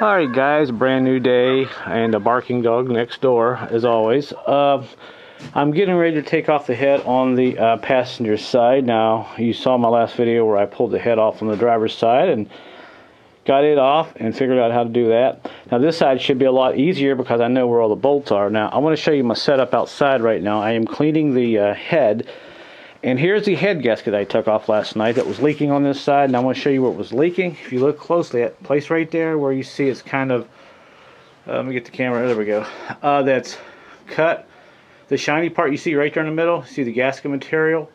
Alright guys, brand new day and a barking dog next door as always. I'm getting ready to take off the head on the passenger side. Now you saw my last video where I pulled the head off on the driver's side and got it off and figured out how to do that. Now this side should be a lot easier because I know where all the bolts are. Now I want to show you my setup outside right now. I am cleaning the head. And here's the head gasket I took off last night that was leaking on this side, and I want to show you where it was leaking. If you look closely at the place right there where you see it's kind of, let me get the camera, there we go, that's cut. The shiny part you see right there in the middle, see the gasket material?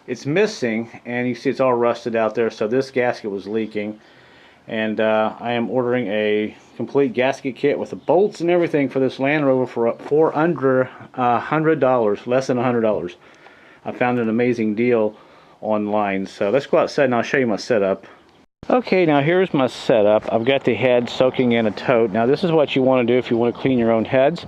It's missing, and you see it's all rusted out there, so this gasket was leaking. And I am ordering a complete gasket kit with the bolts and everything for this Land Rover for under $100, less than $100. I found an amazing deal online. So let's go outside and I'll show you my setup. Okay, now here's my setup. I've got the head soaking in a tote. Now this is what you want to do if you want to clean your own heads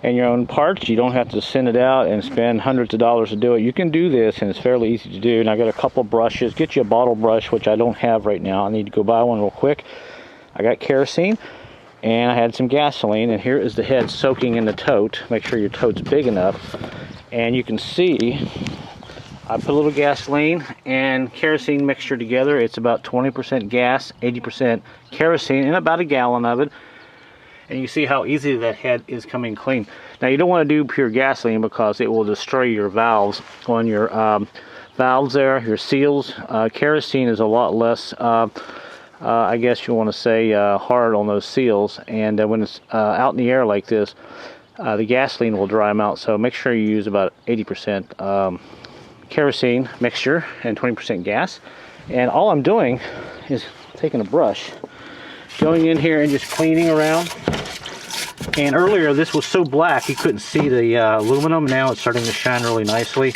and your own parts. You don't have to send it out and spend hundreds of dollars to do it. You can do this and it's fairly easy to do. And I got a couple brushes. Get you a bottle brush, which I don't have right now. I need to go buy one real quick. I got kerosene and I had some gasoline, and here is the head soaking in the tote. Make sure your tote's big enough. And you can see I put a little gasoline and kerosene mixture together. It's about 20% gas, 80% kerosene, and about a gallon of it. And you see how easy that head is coming clean. Now you don't want to do pure gasoline because it will destroy your valves on your valves there, your seals. Kerosene is a lot less, I guess you want to say, hard on those seals. And when it's out in the air like this, the gasoline will dry them out. So make sure you use about 80% kerosene mixture and 20% gas. And all I'm doing is taking a brush, going in here and just cleaning around. And earlier this was so black you couldn't see the aluminum. Now it's starting to shine really nicely.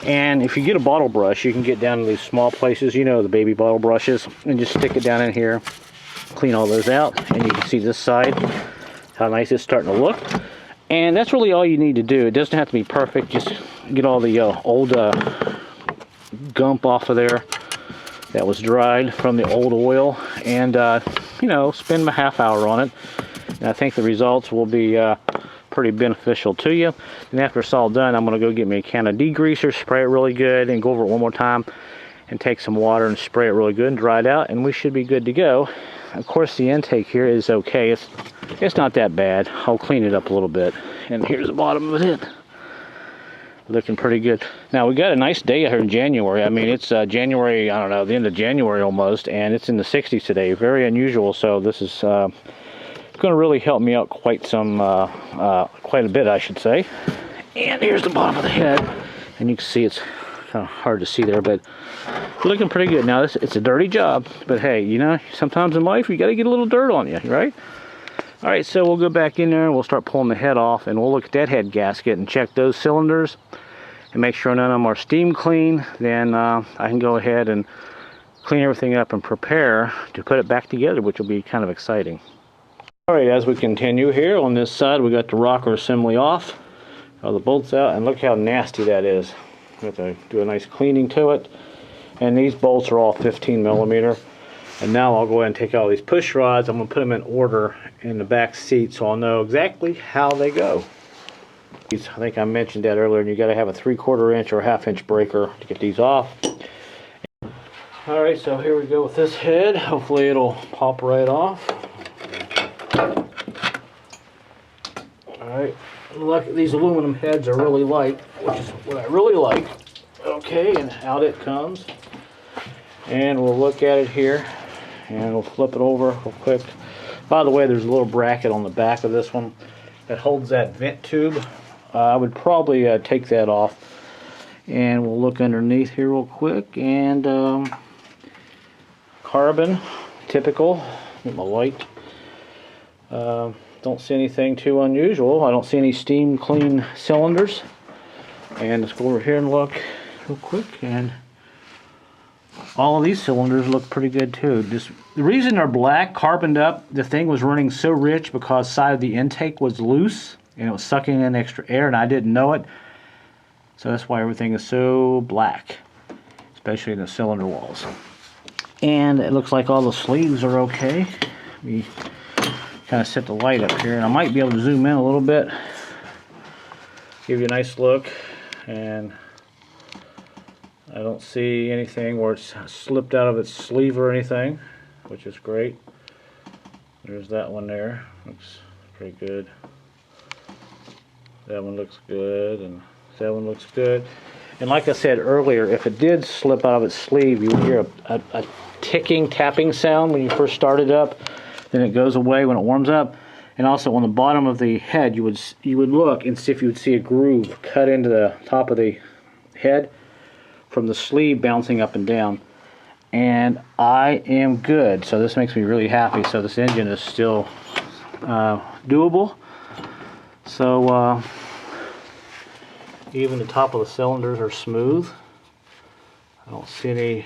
And if you get a bottle brush, you can get down to these small places, you know, the baby bottle brushes, and just stick it down in here, clean all those out. And you can see this side, how nice it's starting to look. And that's really all you need to do. It doesn't have to be perfect. Just get all the old gump off of there that was dried from the old oil, and you know, spend a half hour on it. And I think the results will be pretty beneficial to you. And after it's all done, I'm going to go get me a can of degreaser, spray it really good, and go over it one more time, and take some water and spray it really good and dry it out, and we should be good to go. Of course, the intake here is okay. It's not that bad. I'll clean it up a little bit. And here's the bottom of it. Looking pretty good. Now, we got a nice day here in January. I mean, it's January, I don't know, the end of January almost, and it's in the 60s today. Very unusual, so this is going to really help me out quite a bit, I should say. And here's the bottom of the head. And you can see it's kind of hard to see there, but looking pretty good. Now, it's a dirty job, but hey, you know, sometimes in life you got to get a little dirt on you, right? All right, so we'll go back in there and we'll start pulling the head off, and we'll look at that head gasket and check those cylinders and make sure none of them are steam clean. Then I can go ahead and clean everything up and prepare to put it back together, which will be kind of exciting. All right, as we continue here on this side, we got the rocker assembly off, all the bolts out, and look how nasty that is. We have to do a nice cleaning to it. And these bolts are all 15 millimeter. And now I'll go ahead and take all these push rods. I'm going to put them in order in the back seat so I'll know exactly how they go. I think I mentioned that earlier, and you got to have a 3/4 inch or a 1/2 inch breaker to get these off. Alright, so here we go with this head. Hopefully it'll pop right off. Alright, look, these aluminum heads are really light, which is what I really like. Okay, and out it comes. And we'll look at it here, and we'll flip it over real quick. By the way, there's a little bracket on the back of this one that holds that vent tube. I would probably take that off, and we'll look underneath here real quick. And carbon, typical. Get my light. Don't see anything too unusual. I don't see any steam clean cylinders. And let's go over here and look real quick. And all of these cylinders look pretty good too. Just the reason they're black, carboned up, the thing was running so rich because side of the intake was loose and it was sucking in extra air, and I didn't know it. So that's why everything is so black, especially the cylinder walls. And it looks like all the sleeves are okay. We kind of set the light up here, and I might be able to zoom in a little bit, give you a nice look. And I don't see anything where it's slipped out of its sleeve or anything, which is great. There's that one there, looks pretty good. That one looks good, and that one looks good. And like I said earlier, if it did slip out of its sleeve, you would hear a ticking, tapping sound when you first start it up. Then it goes away when it warms up. And also on the bottom of the head, you would look and see if you would see a groove cut into the top of the head from the sleeve bouncing up and down. And I am good, so this makes me really happy. So this engine is still doable. So even the top of the cylinders are smooth. I don't see any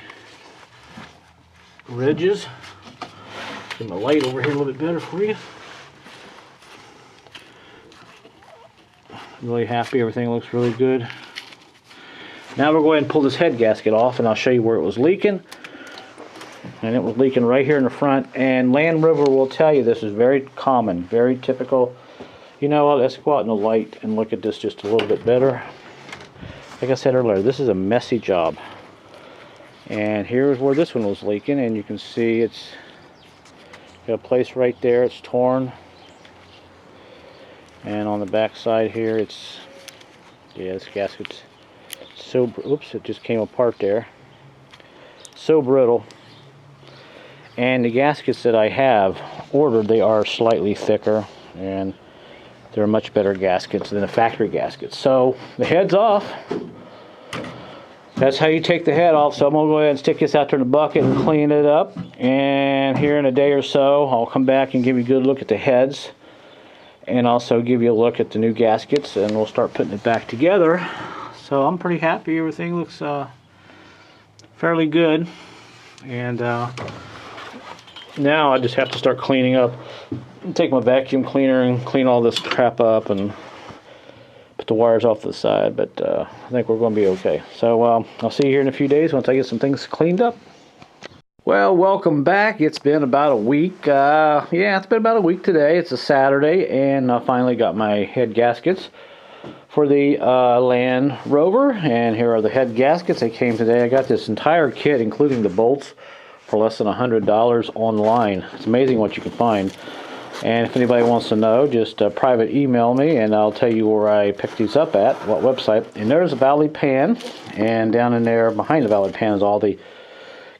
ridges. Get my light over here a little bit better for you. Really happy, everything looks really good. Now we'll go ahead and pull this head gasket off, and I'll show you where it was leaking. And it was leaking right here in the front. And Land Rover will tell you this is very common, very typical. You know what, let's go out in the light and look at this just a little bit better. Like I said earlier, this is a messy job. And here's where this one was leaking, and you can see it's got a place right there, it's torn. And on the back side here, it's, yeah, this gasket's so, oops, it just came apart there. So brittle. And the gaskets that I have ordered, they are slightly thicker, and they're much better gaskets than the factory gaskets. So the head's off. That's how you take the head off. So I'm going to go ahead and stick this out there in the bucket and clean it up. And here in a day or so, I'll come back and give you a good look at the heads. And also give you a look at the new gaskets, and we'll start putting it back together. So I'm pretty happy. Everything looks fairly good. And now I just have to start cleaning up. Take my vacuum cleaner and clean all this crap up and put the wires off to the side. But I think we're going to be okay. So I'll see you here in a few days once I get some things cleaned up. Well, welcome back. It's been about a week. Yeah, it's been about a week today. It's a Saturday, and I finally got my head gaskets for the Land Rover. And here are the head gaskets. They came today. I got this entire kit, including the bolts, for less than $100 online. It's amazing what you can find. And if anybody wants to know, just private email me, and I'll tell you where I picked these up at, what website. And there's a Valley Pan, and down in there behind the Valley Pan is all the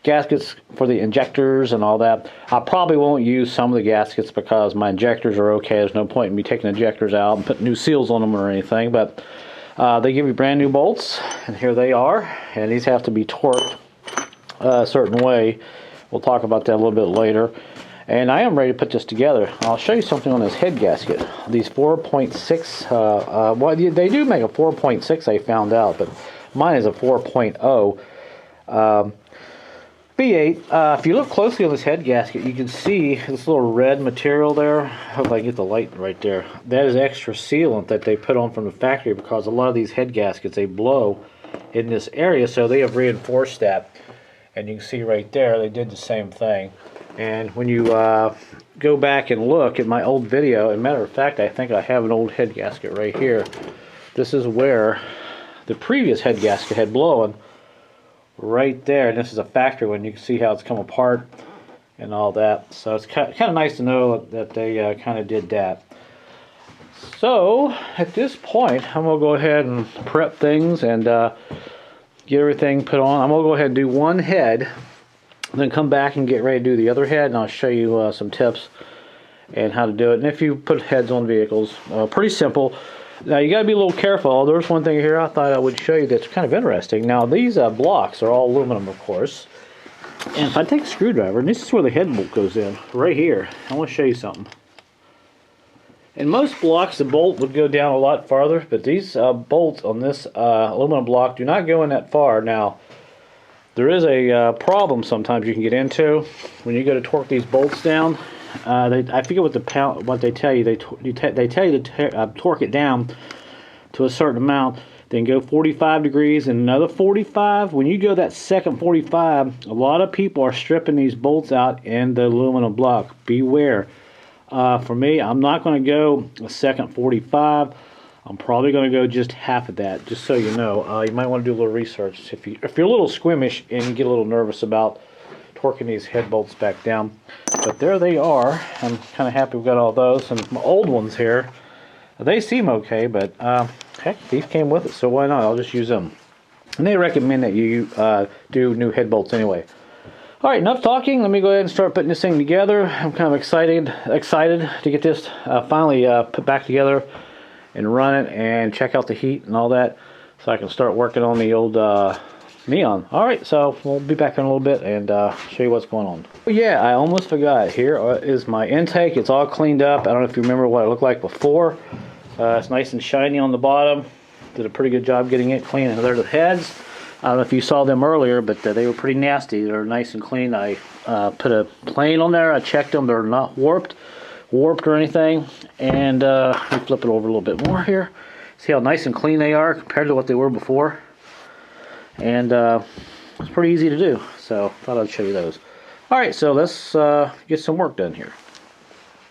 gaskets for the injectors and all that. I probably won't use some of the gaskets because my injectors are okay. There's no point in me taking injectors out and putting new seals on them or anything. But they give you brand new bolts, and here they are. And these have to be torqued a certain way. We'll talk about that a little bit later. And I am ready to put this together. I'll show you something on this head gasket. These 4.6, well, they do make a 4.6, I found out, but mine is a 4.0. V8. If you look closely on this head gasket, you can see this little red material there. I hope I can get the light right there. That is extra sealant that they put on from the factory, because a lot of these head gaskets, they blow in this area, so they have reinforced that. And you can see right there, they did the same thing. And when you go back and look at my old video, as a matter of fact, I think I have an old head gasket right here. This is where the previous head gasket had blown. Right there, and this is a factory one. You can see how it's come apart and all that. So it's kind of nice to know that they kind of did that. So at this point, I'm going to go ahead and prep things and get everything put on. I'm going to go ahead and do one head, and then come back and get ready to do the other head, and I'll show you some tips and how to do it. And if you put heads on vehicles, pretty simple. Now you got to be a little careful. There's one thing here I thought I would show you that's kind of interesting. Now these blocks are all aluminum, of course. And if I take a screwdriver, and this is where the head bolt goes in, right here. I want to show you something. In most blocks, the bolt would go down a lot farther, but these bolts on this aluminum block do not go in that far. Now, there is a problem sometimes you can get into when you go to torque these bolts down. I forget what they tell you. They tell you to torque it down to a certain amount, then go 45 degrees and another 45. When you go that second 45, a lot of people are stripping these bolts out in the aluminum block. Beware. For me, I'm not going to go a second 45. I'm probably going to go just half of that, just so you know. You might want to do a little research. If you're a little squeamish and you get a little nervous about torquing these head bolts back down. But there they are. I'm kind of happy we've got all those. And my old ones here, they seem okay, but heck, these came with it, so why not? I'll just use them. And they recommend that you do new head bolts anyway. All right, enough talking. Let me go ahead and start putting this thing together. I'm kind of excited to get this finally put back together and run it and check out the heat and all that, so I can start working on the old neon. All right, so we'll be back in a little bit and show you what's going on. Oh yeah, I almost forgot. Here is my intake. It's all cleaned up. I don't know if you remember what it looked like before. It's nice and shiny on the bottom. Did a pretty good job getting it clean. And there's the heads. I don't know if you saw them earlier, but they were pretty nasty. They're nice and clean. I put a plane on there. I checked them. They're not warped or anything. And let me flip it over a little bit more here. See how nice and clean they are compared to what they were before. And it's pretty easy to do. So thought I'd show you those. All right, so let's get some work done here.